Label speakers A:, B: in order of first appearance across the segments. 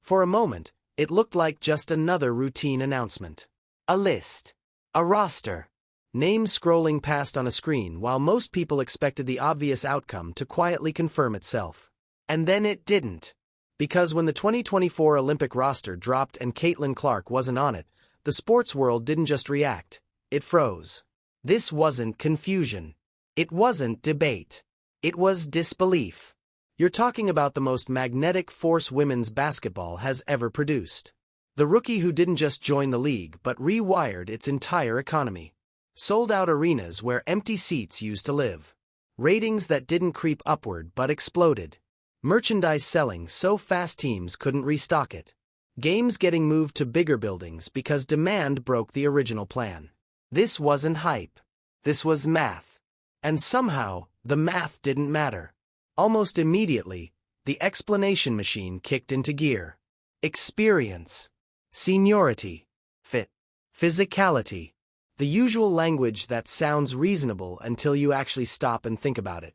A: For a moment, it looked like just another routine announcement. A list. A roster. Names scrolling past on a screen while most people expected the obvious outcome to quietly confirm itself. And then it didn't. Because when the 2024 Olympic roster dropped and Caitlin Clark wasn't on it, the sports world didn't just react, it froze. This wasn't confusion. It wasn't debate. It was disbelief. You're talking about the most magnetic force women's basketball has ever produced. The rookie who didn't just join the league but rewired its entire economy. Sold out arenas where empty seats used to live. Ratings that didn't creep upward but exploded. Merchandise selling so fast teams couldn't restock it. Games getting moved to bigger buildings because demand broke the original plan. This wasn't hype. This was math. And somehow, the math didn't matter. Almost immediately, the explanation machine kicked into gear. Experience. Seniority. Fit. Physicality. The usual language that sounds reasonable until you actually stop and think about it.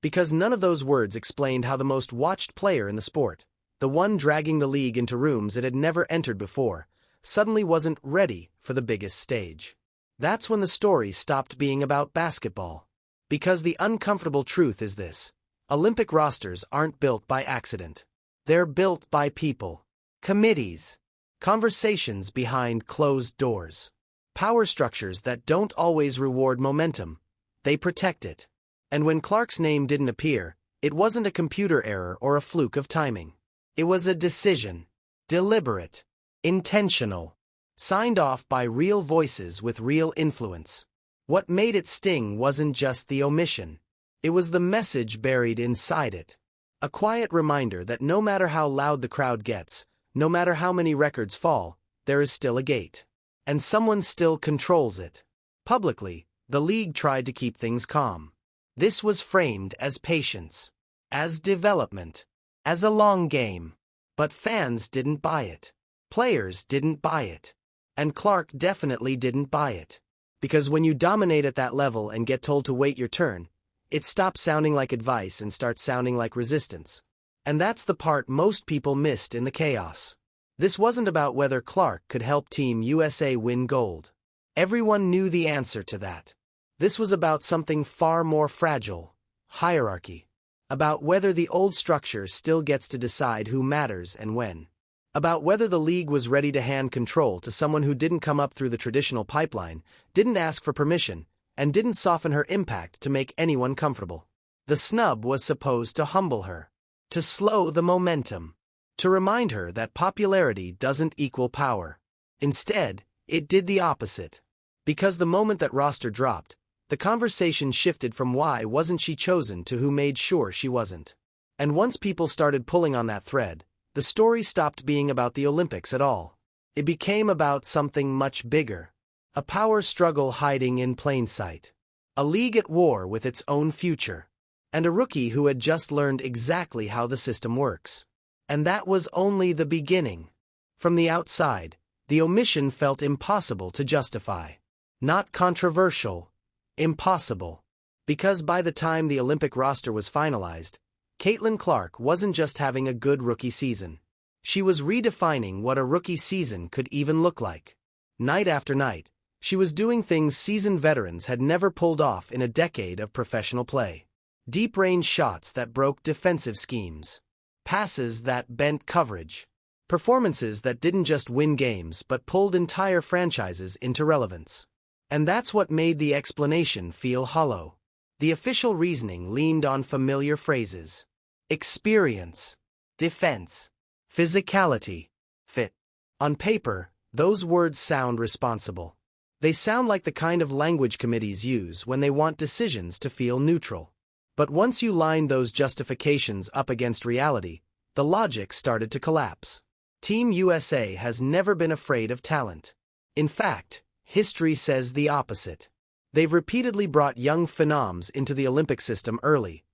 A: Because none of those words explained how the most watched player in the sport, the one dragging the league into rooms it had never entered before, suddenly wasn't ready for the biggest stage. That's when the story stopped being about basketball. Because the uncomfortable truth is this: Olympic rosters aren't built by accident. They're built by people. Committees. Conversations behind closed doors. Power structures that don't always reward momentum, they protect it. And when Clark's name didn't appear, it wasn't a computer error or a fluke of timing. It was a decision. Deliberate. Intentional. Signed off by real voices with real influence. What made it sting wasn't just the omission. It was the message buried inside it. A quiet reminder that no matter how loud the crowd gets, no matter how many records fall, there is still a gate. And someone still controls it. Publicly, the league tried to keep things calm. This was framed as patience, as development, as a long game. But fans didn't buy it. Players didn't buy it. And Clark definitely didn't buy it. Because when you dominate at that level and get told to wait your turn, it stops sounding like advice and starts sounding like resistance. And that's the part most people missed in the chaos. This wasn't about whether Clark could help Team USA win gold. Everyone knew the answer to that. This was about something far more fragile: hierarchy. About whether the old structure still gets to decide who matters and when. About whether the league was ready to hand control to someone who didn't come up through the traditional pipeline, didn't ask for permission, and didn't soften her impact to make anyone comfortable. The snub was supposed to humble her. To slow the momentum. To remind her that popularity doesn't equal power. Instead, it did the opposite. Because the moment that roster dropped, the conversation shifted from why wasn't she chosen to who made sure she wasn't. And once people started pulling on that thread, the story stopped being about the Olympics at all. It became about something much bigger. A power struggle hiding in plain sight. A league at war with its own future. And a rookie who had just learned exactly how the system works. And that was only the beginning. From the outside, the omission felt impossible to justify. Not controversial. Impossible. Because by the time the Olympic roster was finalized, Caitlin Clark wasn't just having a good rookie season. She was redefining what a rookie season could even look like. Night after night, she was doing things seasoned veterans had never pulled off in a decade of professional play. Deep-range shots that broke defensive schemes. Passes that bent coverage. Performances that didn't just win games but pulled entire franchises into relevance. And that's what made the explanation feel hollow. The official reasoning leaned on familiar phrases. Experience. Defense. Physicality. Fit. On paper, those words sound responsible. They sound like the kind of language committees use when they want decisions to feel neutral. But once you lined those justifications up against reality, the logic started to collapse. Team USA has never been afraid of talent. In fact, history says the opposite. They've repeatedly brought young phenoms into the Olympic system early,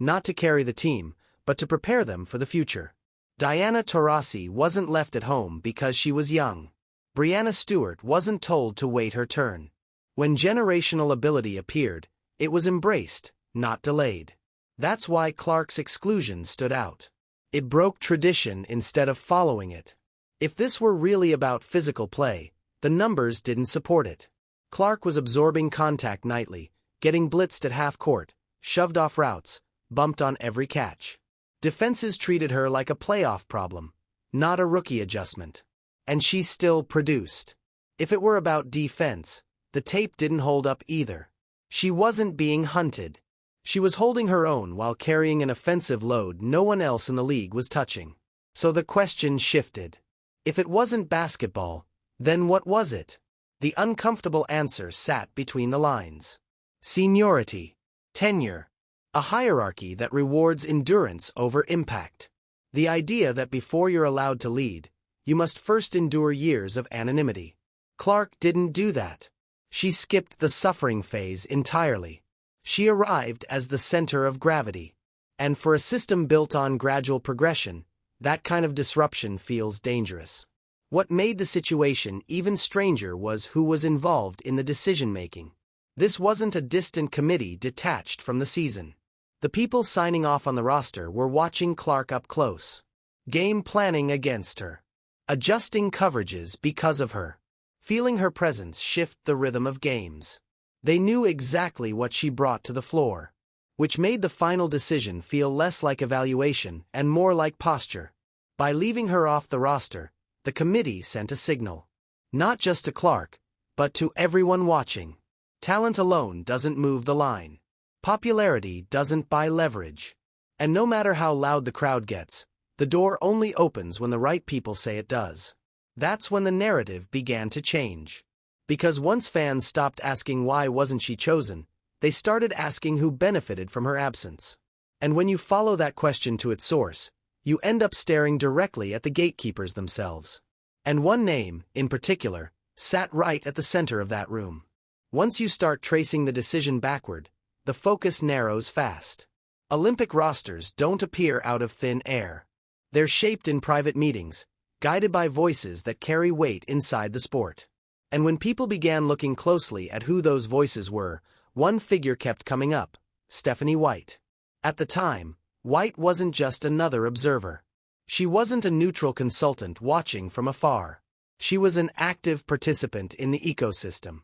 A: not to carry the team, but to prepare them for the future. Diana Taurasi wasn't left at home because she was young. Breanna Stewart wasn't told to wait her turn. When generational ability appeared, it was embraced, not delayed. That's why Clark's exclusion stood out. It broke tradition instead of following it. If this were really about physical play, the numbers didn't support it. Clark was absorbing contact nightly, getting blitzed at half court, shoved off routes, bumped on every catch. Defenses treated her like a playoff problem, not a rookie adjustment. And she still produced. If it were about defense, the tape didn't hold up either. She wasn't being hunted. She was holding her own while carrying an offensive load no one else in the league was touching. So the question shifted. If it wasn't basketball, then what was it? The uncomfortable answer sat between the lines. Seniority. Tenure. A hierarchy that rewards endurance over impact. The idea that before you're allowed to lead, you must first endure years of anonymity. Clark didn't do that. She skipped the suffering phase entirely. She arrived as the center of gravity. And for a system built on gradual progression, that kind of disruption feels dangerous. What made the situation even stranger was who was involved in the decision-making. This wasn't a distant committee detached from the season. The people signing off on the roster were watching Clark up close. Game planning against her. Adjusting coverages because of her. Feeling her presence shift the rhythm of games. They knew exactly what she brought to the floor, which made the final decision feel less like evaluation and more like posture. By leaving her off the roster, the committee sent a signal. Not just to Clark, but to everyone watching. Talent alone doesn't move the line. Popularity doesn't buy leverage. And no matter how loud the crowd gets, the door only opens when the right people say it does. That's when the narrative began to change. Because once fans stopped asking why wasn't she chosen, they started asking who benefited from her absence. And when you follow that question to its source, you end up staring directly at the gatekeepers themselves. And one name, in particular, sat right at the center of that room. Once you start tracing the decision backward, the focus narrows fast. Olympic rosters don't appear out of thin air. They're shaped in private meetings, guided by voices that carry weight inside the sport. And when people began looking closely at who those voices were, one figure kept coming up: Stephanie White. At the time, White wasn't just another observer. She wasn't a neutral consultant watching from afar. She was an active participant in the ecosystem.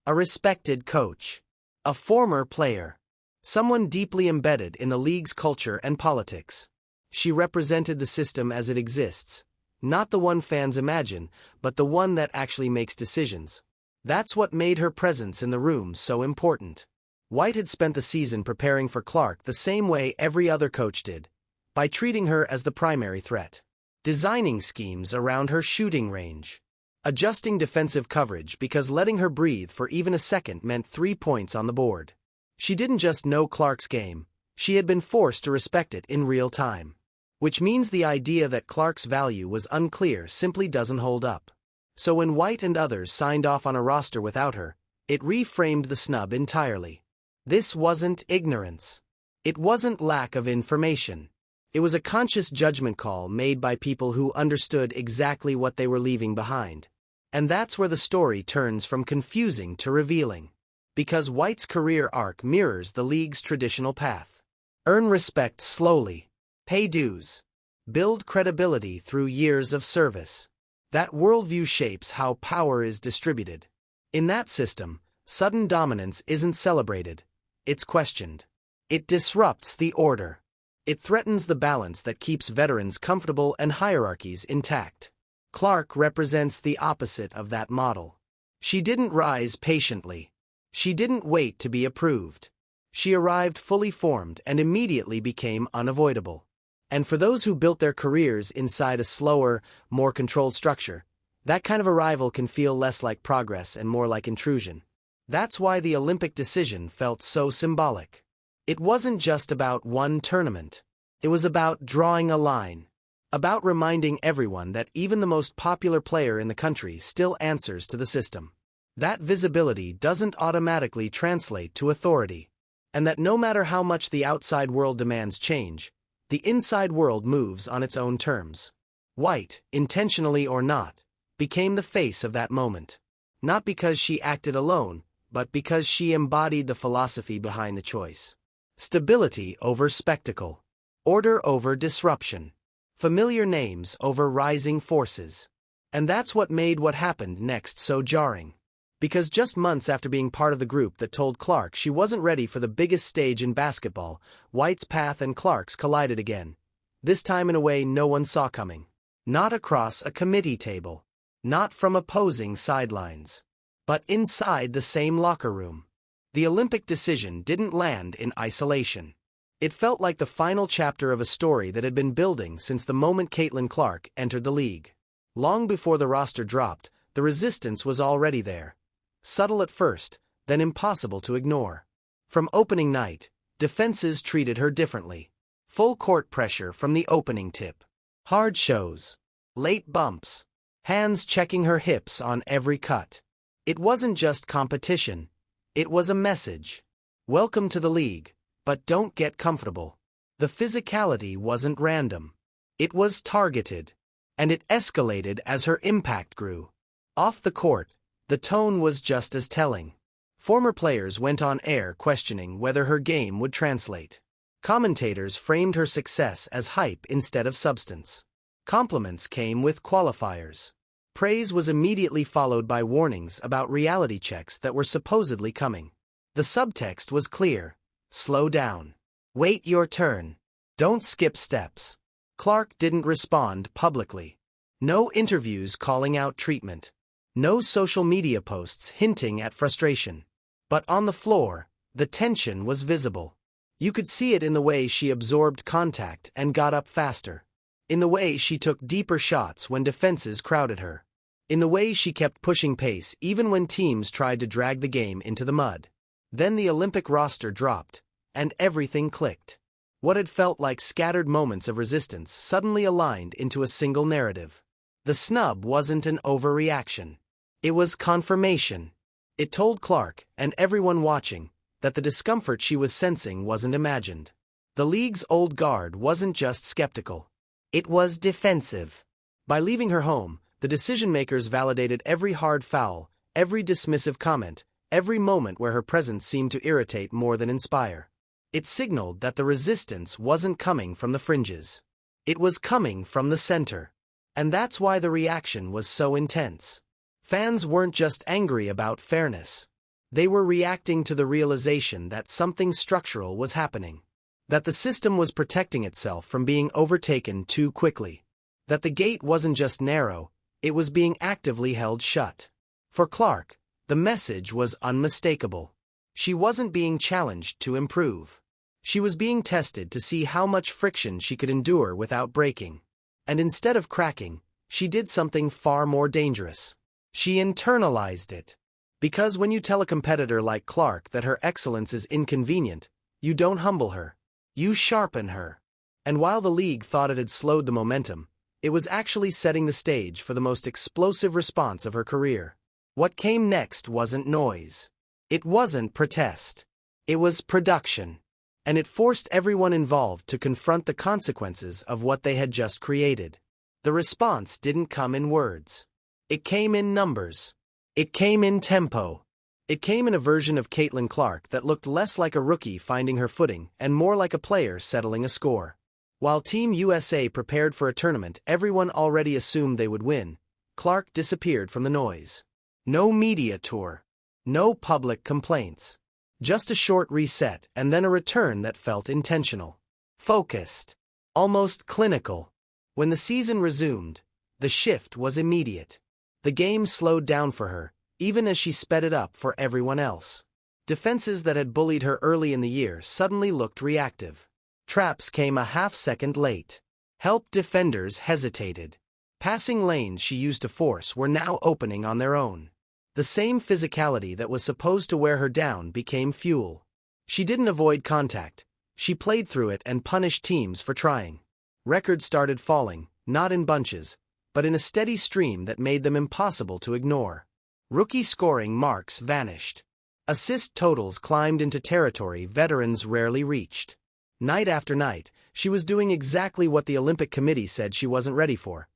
A: A respected coach. A former player. Someone deeply embedded in the league's culture and politics. She represented the system as it exists, not the one fans imagine, but the one that actually makes decisions. That's what made her presence in the room so important. White had spent the season preparing for Clark the same way every other coach did, by treating her as the primary threat. Designing schemes around her shooting range. Adjusting defensive coverage because letting her breathe for even a second meant 3 points on the board. She didn't just know Clark's game, she had been forced to respect it in real time. Which means the idea that Clark's value was unclear simply doesn't hold up. So when White and others signed off on a roster without her, it reframed the snub entirely. This wasn't ignorance. It wasn't lack of information. It was a conscious judgment call made by people who understood exactly what they were leaving behind. And that's where the story turns from confusing to revealing. Because White's career arc mirrors the league's traditional path. Earn respect slowly. Pay dues. Build credibility through years of service. That worldview shapes how power is distributed. In that system, sudden dominance isn't celebrated. It's questioned. It disrupts the order. It threatens the balance that keeps veterans comfortable and hierarchies intact. Clark represents the opposite of that model. She didn't rise patiently. She didn't wait to be approved. She arrived fully formed and immediately became unavoidable. And for those who built their careers inside a slower, more controlled structure, that kind of arrival can feel less like progress and more like intrusion. That's why the Olympic decision felt so symbolic. It wasn't just about one tournament. It was about drawing a line. About reminding everyone that even the most popular player in the country still answers to the system. That visibility doesn't automatically translate to authority. And that no matter how much the outside world demands change, the inside world moves on its own terms. White, intentionally or not, became the face of that moment. Not because she acted alone, but because she embodied the philosophy behind the choice. Stability over spectacle. Order over disruption. Familiar names over rising forces. And that's what made what happened next so jarring. Because just months after being part of the group that told Clark she wasn't ready for the biggest stage in basketball, White's path and Clark's collided again. This time in a way no one saw coming. Not across a committee table. Not from opposing sidelines. But inside the same locker room. The Olympic decision didn't land in isolation. It felt like the final chapter of a story that had been building since the moment Caitlin Clark entered the league. Long before the roster dropped, the resistance was already there. Subtle at first, then impossible to ignore. From opening night, defenses treated her differently. Full court pressure from the opening tip. Hard shows. Late bumps. Hands checking her hips on every cut. It wasn't just competition. It was a message. Welcome to the league, but don't get comfortable. The physicality wasn't random. It was targeted. And it escalated as her impact grew. Off the court, the tone was just as telling. Former players went on air questioning whether her game would translate. Commentators framed her success as hype instead of substance. Compliments came with qualifiers. Praise was immediately followed by warnings about reality checks that were supposedly coming. The subtext was clear. Slow down. Wait your turn. Don't skip steps. Clark didn't respond publicly. No interviews calling out treatment. No social media posts hinting at frustration. But on the floor, the tension was visible. You could see it in the way she absorbed contact and got up faster. In the way she took deeper shots when defenses crowded her. In the way she kept pushing pace even when teams tried to drag the game into the mud. Then the Olympic roster dropped, and everything clicked. What had felt like scattered moments of resistance suddenly aligned into a single narrative. The snub wasn't an overreaction. It was confirmation. It told Clark, and everyone watching, that the discomfort she was sensing wasn't imagined. The league's old guard wasn't just skeptical. It was defensive. By leaving her home, the decision-makers validated every hard foul, every dismissive comment, every moment where her presence seemed to irritate more than inspire. It signaled that the resistance wasn't coming from the fringes. It was coming from the center. And that's why the reaction was so intense. Fans weren't just angry about fairness. They were reacting to the realization that something structural was happening. That the system was protecting itself from being overtaken too quickly. That the gate wasn't just narrow, it was being actively held shut. For Clark, the message was unmistakable. She wasn't being challenged to improve. She was being tested to see how much friction she could endure without breaking. And instead of cracking, she did something far more dangerous. She internalized it. Because when you tell a competitor like Clark that her excellence is inconvenient, you don't humble her. You sharpen her. And while the league thought it had slowed the momentum, it was actually setting the stage for the most explosive response of her career. What came next wasn't noise. It wasn't protest. It was production. And it forced everyone involved to confront the consequences of what they had just created. The response didn't come in words. It came in numbers. It came in tempo. It came in a version of Caitlin Clark that looked less like a rookie finding her footing and more like a player settling a score. While Team USA prepared for a tournament everyone already assumed they would win, Clark disappeared from the noise. No media tour. No public complaints. Just a short reset and then a return that felt intentional. Focused. Almost clinical. When the season resumed, the shift was immediate. The game slowed down for her, even as she sped it up for everyone else. Defenses that had bullied her early in the year suddenly looked reactive. Traps came a half-second late. Help defenders hesitated. Passing lanes she used to force were now opening on their own. The same physicality that was supposed to wear her down became fuel. She didn't avoid contact. She played through it and punished teams for trying. Records started falling, not in bunches, but in a steady stream that made them impossible to ignore. Rookie scoring marks vanished. Assist totals climbed into territory veterans rarely reached. Night after night, she was doing exactly what the Olympic Committee said she wasn't ready for.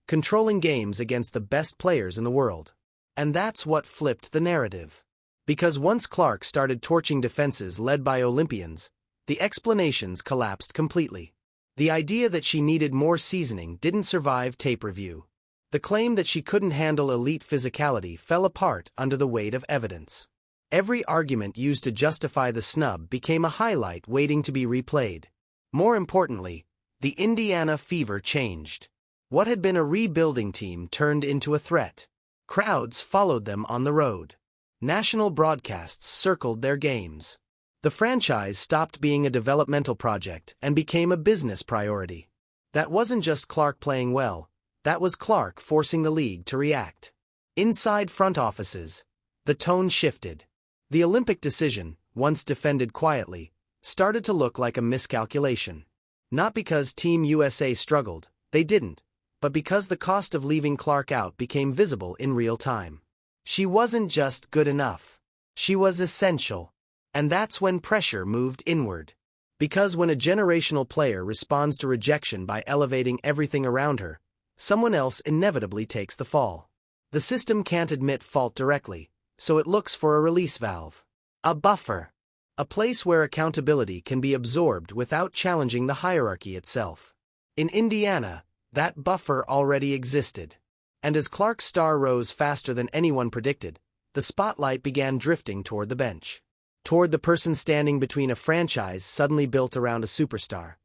A: Controlling games against the best players in the world. And that's what flipped the narrative. Because once Clark started torching defenses led by Olympians, the explanations collapsed completely. The idea that she needed more seasoning didn't survive tape review. The claim that she couldn't handle elite physicality fell apart under the weight of evidence. Every argument used to justify the snub became a highlight waiting to be replayed. More importantly, the Indiana Fever changed. What had been a rebuilding team turned into a threat. Crowds followed them on the road. National broadcasts circled their games. The franchise stopped being a developmental project and became a business priority. That wasn't just Clark playing well, that was Clark forcing the league to react. Inside front offices, the tone shifted. The Olympic decision, once defended quietly, started to look like a miscalculation. Not because Team USA struggled, they didn't, but because the cost of leaving Clark out became visible in real time. She wasn't just good enough. She was essential. And that's when pressure moved inward. Because when a generational player responds to rejection by elevating everything around her, someone else inevitably takes the fall. The system can't admit fault directly, so it looks for a release valve. A buffer. A place where accountability can be absorbed without challenging the hierarchy itself. In Indiana, that buffer already existed. And as Clark's star rose faster than anyone predicted, the spotlight began drifting toward the bench. Toward the person standing between a franchise suddenly built around a superstar,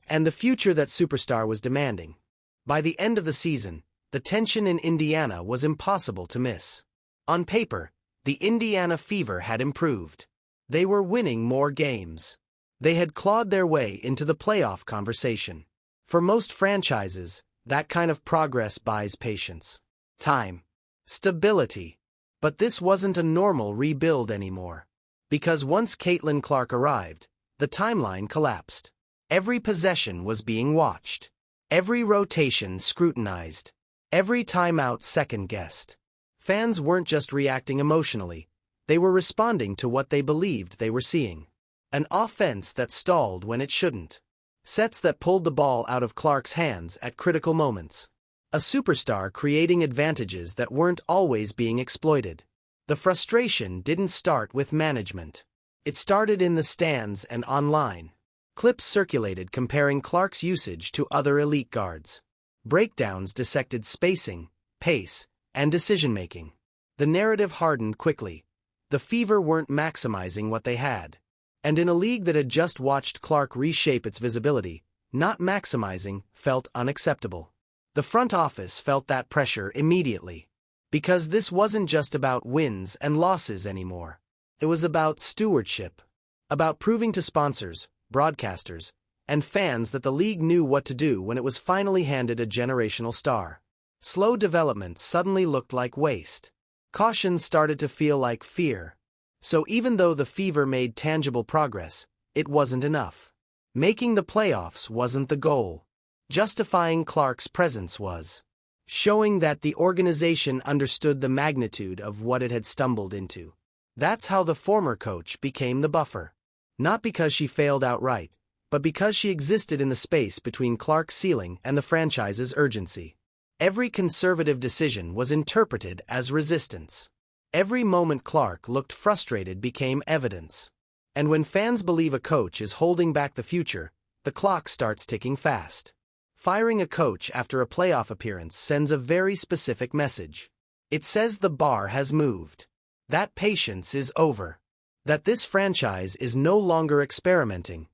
A: and the future that superstar was demanding. By the end of the season, the tension in Indiana was impossible to miss. On paper, the Indiana Fever had improved. They were winning more games. They had clawed their way into the playoff conversation. For most franchises, that kind of progress buys patience, time, stability. But this wasn't a normal rebuild anymore. Because once Caitlin Clark arrived, the timeline collapsed. Every possession was being watched. Every rotation scrutinized. Every timeout second-guessed. Fans weren't just reacting emotionally, they were responding to what they believed they were seeing. An offense that stalled when it shouldn't. Sets that pulled the ball out of Clark's hands at critical moments. A superstar creating advantages that weren't always being exploited. The frustration didn't start with management. It started in the stands and online. Clips circulated comparing Clark's usage to other elite guards. Breakdowns dissected spacing, pace, and decision-making. The narrative hardened quickly. The Fever weren't maximizing what they had. And in a league that had just watched Clark reshape its visibility, not maximizing felt unacceptable. The front office felt that pressure immediately. Because this wasn't just about wins and losses anymore. It was about stewardship. About proving to sponsors, broadcasters, and fans that the league knew what to do when it was finally handed a generational star. Slow development suddenly looked like waste. Caution started to feel like fear. So even though the Fever made tangible progress, it wasn't enough. Making the playoffs wasn't the goal. Justifying Clark's presence was. Showing that the organization understood the magnitude of what it had stumbled into. That's how the former coach became the buffer. Not because she failed outright, but because she existed in the space between Clark's ceiling and the franchise's urgency. Every conservative decision was interpreted as resistance. Every moment Clark looked frustrated became evidence. And when fans believe a coach is holding back the future, the clock starts ticking fast. Firing a coach after a playoff appearance sends a very specific message. It says the bar has moved. That patience is over. That this franchise is no longer experimenting.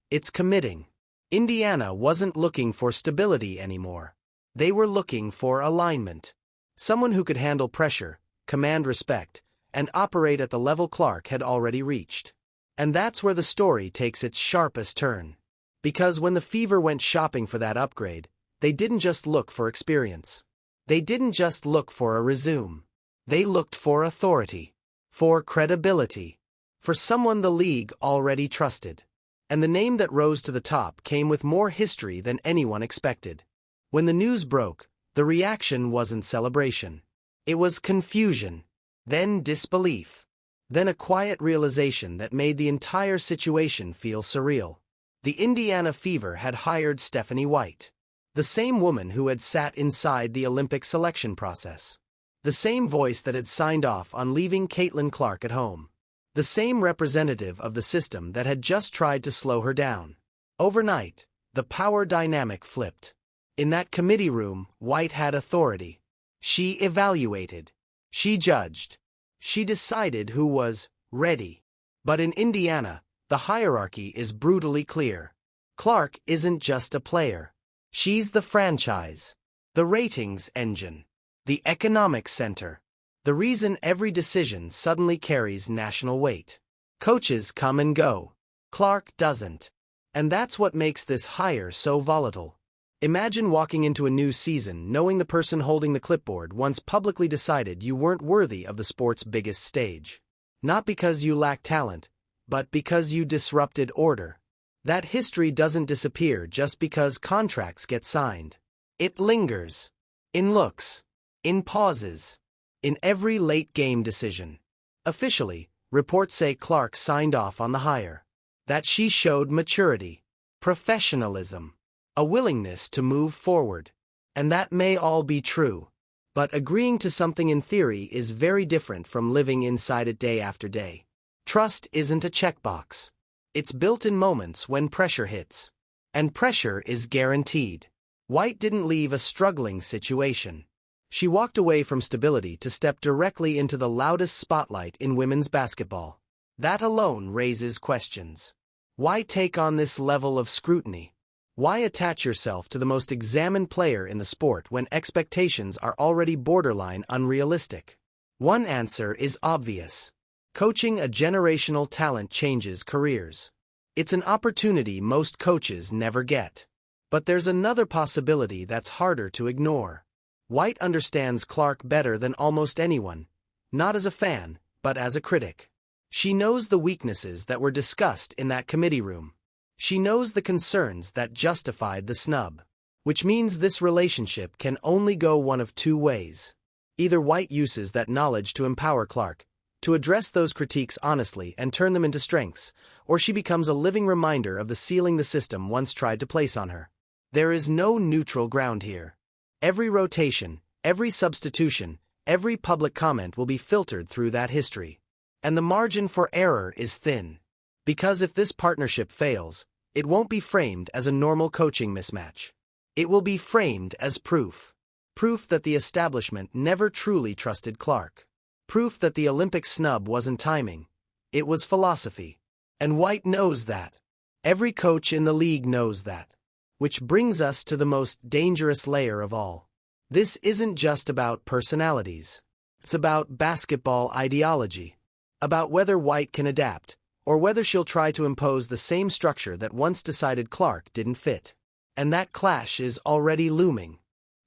A: It's committing. Indiana wasn't looking for stability anymore. They were looking for alignment. Someone who could handle pressure, command respect, and operate at the level Clark had already reached. And that's where the story takes its sharpest turn. Because when the Fever went shopping for that upgrade, they didn't just look for experience. They didn't just look for a resume. They looked for authority. For credibility. For someone the league already trusted. And the name that rose to the top came with more history than anyone expected. When the news broke, the reaction wasn't celebration. It was confusion. Then disbelief. Then a quiet realization that made the entire situation feel surreal. The Indiana Fever had hired Stephanie White. The same woman who had sat inside the Olympic selection process. The same voice that had signed off on leaving Caitlin Clark at home. The same representative of the system that had just tried to slow her down. Overnight, The power dynamic flipped. In that committee room, White had authority. She evaluated. She judged. She decided who was ready. But in Indiana, the hierarchy is brutally clear. Clark isn't just a player. She's the franchise, the ratings engine, the economic center, the reason every decision suddenly carries national weight. Coaches come and go. Clark doesn't. And that's what makes this hire so volatile. Imagine walking into a new season knowing the person holding the clipboard once publicly decided you weren't worthy of the sport's biggest stage. Not because you lack talent, but because you disrupted order. That history doesn't disappear just because contracts get signed. It lingers. In looks. In pauses. In every late-game decision. Officially, reports say Clark signed off on the hire. That she showed maturity, professionalism, a willingness to move forward. And that may all be true. But agreeing to something in theory is very different from living inside it day after day. Trust isn't a checkbox. It's built in moments when pressure hits. And pressure is guaranteed. White didn't leave a struggling situation. She walked away from stability to step directly into the loudest spotlight in women's basketball. That alone raises questions. Why take on this level of scrutiny? Why attach yourself to the most examined player in the sport when expectations are already borderline unrealistic? One answer is obvious. Coaching a generational talent changes careers. It's an opportunity most coaches never get. But there's another possibility that's harder to ignore. White understands Clark better than almost anyone, not as a fan, but as a critic. She knows the weaknesses that were discussed in that committee room. She knows the concerns that justified the snub. Which means this relationship can only go one of two ways. Either White uses that knowledge to empower Clark, to address those critiques honestly and turn them into strengths, or she becomes a living reminder of the ceiling the system once tried to place on her. There is no neutral ground here. Every rotation, every substitution, every public comment will be filtered through that history. And the margin for error is thin. Because if this partnership fails, it won't be framed as a normal coaching mismatch. It will be framed as proof. Proof that the establishment never truly trusted Clark. Proof that the Olympic snub wasn't timing. It was philosophy. And White knows that. Every coach in the league knows that. Which brings us to the most dangerous layer of all. This isn't just about personalities. It's about basketball ideology. About whether White can adapt, or whether she'll try to impose the same structure that once decided Clark didn't fit. And that clash is already looming.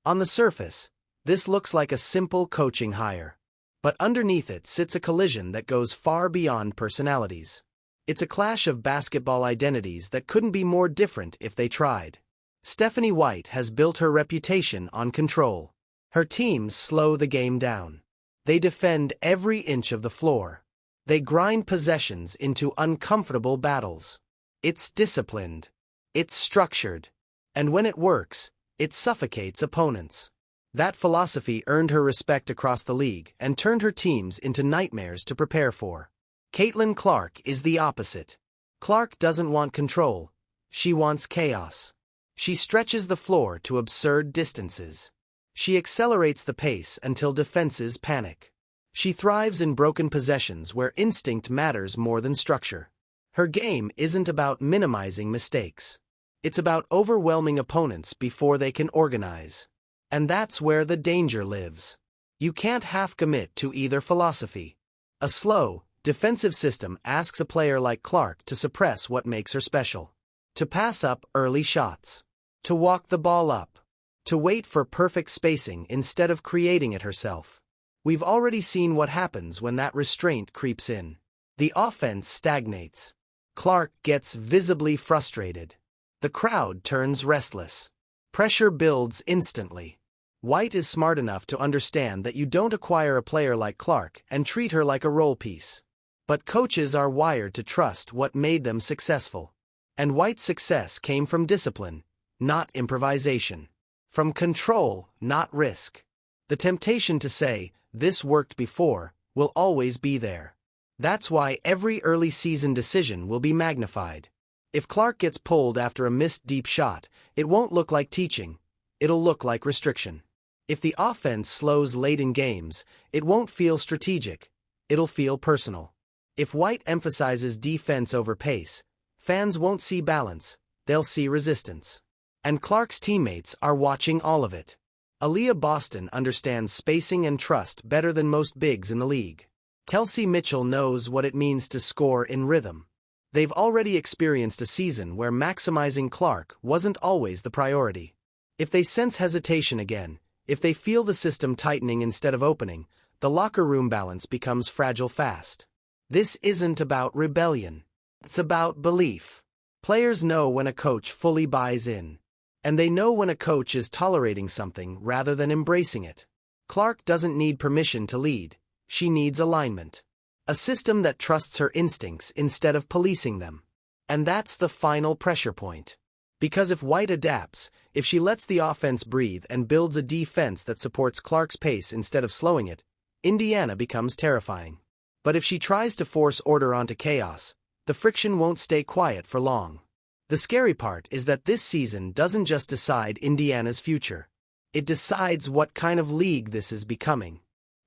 A: On the surface, this looks like a simple coaching hire. But underneath it sits a collision that goes far beyond personalities. It's a clash of basketball identities that couldn't be more different if they tried. Stephanie White has built her reputation on control. Her teams slow the game down. They defend every inch of the floor. They grind possessions into uncomfortable battles. It's disciplined. It's structured. And when it works, it suffocates opponents. That philosophy earned her respect across the league and turned her teams into nightmares to prepare for. Caitlin Clark is the opposite. Clark doesn't want control. She wants chaos. She stretches the floor to absurd distances. She accelerates the pace until defenses panic. She thrives in broken possessions where instinct matters more than structure. Her game isn't about minimizing mistakes. It's about overwhelming opponents before they can organize. And that's where the danger lives. You can't half-commit to either philosophy. A slow, defensive system asks a player like Clark to suppress what makes her special. To pass up early shots. To walk the ball up. To wait for perfect spacing instead of creating it herself. We've already seen what happens when that restraint creeps in. The offense stagnates. Clark gets visibly frustrated. The crowd turns restless. Pressure builds instantly. White is smart enough to understand that you don't acquire a player like Clark and treat her like a role piece. But coaches are wired to trust what made them successful. And White's success came from discipline, not improvisation. From control, not risk. The temptation to say, "This worked before," will always be there. That's why every early season decision will be magnified. If Clark gets pulled after a missed deep shot, it won't look like teaching, it'll look like restriction. If the offense slows late in games, it won't feel strategic, it'll feel personal. If White emphasizes defense over pace, fans won't see balance, they'll see resistance. And Clark's teammates are watching all of it. Aaliyah Boston understands spacing and trust better than most bigs in the league. Kelsey Mitchell knows what it means to score in rhythm. They've already experienced a season where maximizing Clark wasn't always the priority. If they sense hesitation again, if they feel the system tightening instead of opening, the locker room balance becomes fragile fast. This isn't about rebellion. It's about belief. Players know when a coach fully buys in. And they know when a coach is tolerating something rather than embracing it. Clark doesn't need permission to lead, she needs alignment. A system that trusts her instincts instead of policing them. And that's the final pressure point. Because if White adapts, if she lets the offense breathe and builds a defense that supports Clark's pace instead of slowing it, Indiana becomes terrifying. But if she tries to force order onto chaos, the friction won't stay quiet for long. The scary part is that this season doesn't just decide Indiana's future. It decides what kind of league this is becoming.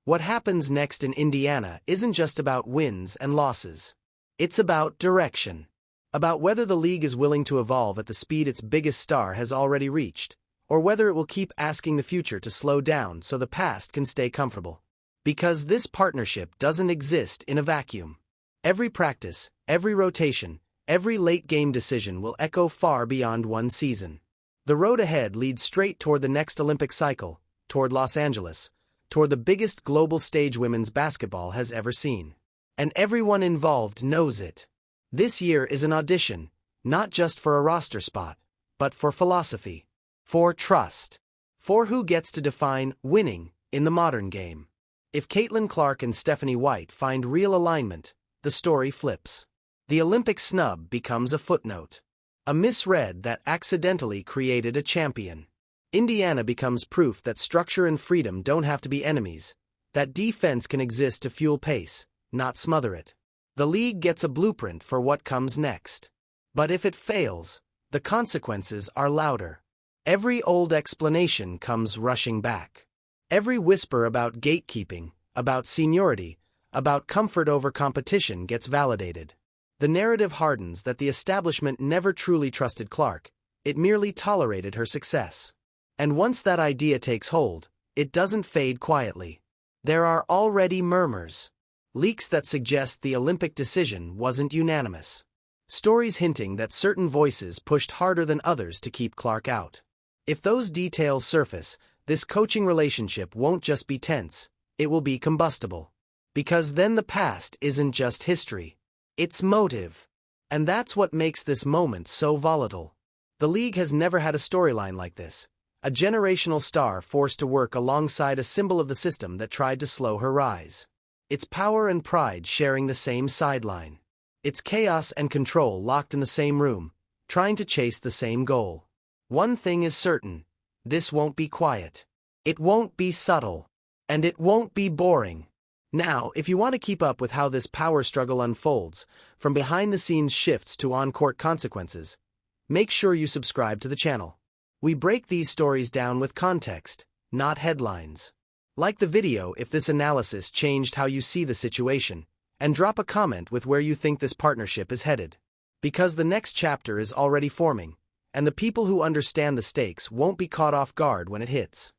A: What happens next in Indiana isn't just about wins and losses. It's about direction. About whether the league is willing to evolve at the speed its biggest star has already reached, or whether it will keep asking the future to slow down so the past can stay comfortable. Because this partnership doesn't exist in a vacuum. Every practice, every rotation, every late-game decision will echo far beyond one season. The road ahead leads straight toward the next Olympic cycle, toward Los Angeles, toward the biggest global stage women's basketball has ever seen. And everyone involved knows it. This year is an audition, not just for a roster spot, but for philosophy, for trust, for who gets to define winning in the modern game. If Caitlin Clark and Stephanie White find real alignment, the story flips. The Olympic snub becomes a footnote. A misread that accidentally created a champion. Indiana becomes proof that structure and freedom don't have to be enemies, that defense can exist to fuel pace, not smother it. The league gets a blueprint for what comes next. But if it fails, the consequences are louder. Every old explanation comes rushing back. Every whisper about gatekeeping, about seniority, about comfort over competition gets validated. The narrative hardens that the establishment never truly trusted Clark, it merely tolerated her success. And once that idea takes hold, it doesn't fade quietly. There are already murmurs. Leaks that suggest the Olympic decision wasn't unanimous. Stories hinting that certain voices pushed harder than others to keep Clark out. If those details surface, this coaching relationship won't just be tense, it will be combustible. Because then the past isn't just history. It's motive. And that's what makes this moment so volatile. The league has never had a storyline like this. A generational star forced to work alongside a symbol of the system that tried to slow her rise. It's power and pride sharing the same sideline. It's chaos and control locked in the same room, trying to chase the same goal. One thing is certain. This won't be quiet. It won't be subtle. And it won't be boring. Now, if you want to keep up with how this power struggle unfolds, from behind-the-scenes shifts to on-court consequences, make sure you subscribe to the channel. We break these stories down with context, not headlines. Like the video if this analysis changed how you see the situation, and drop a comment with where you think this partnership is headed. Because the next chapter is already forming, and the people who understand the stakes won't be caught off guard when it hits.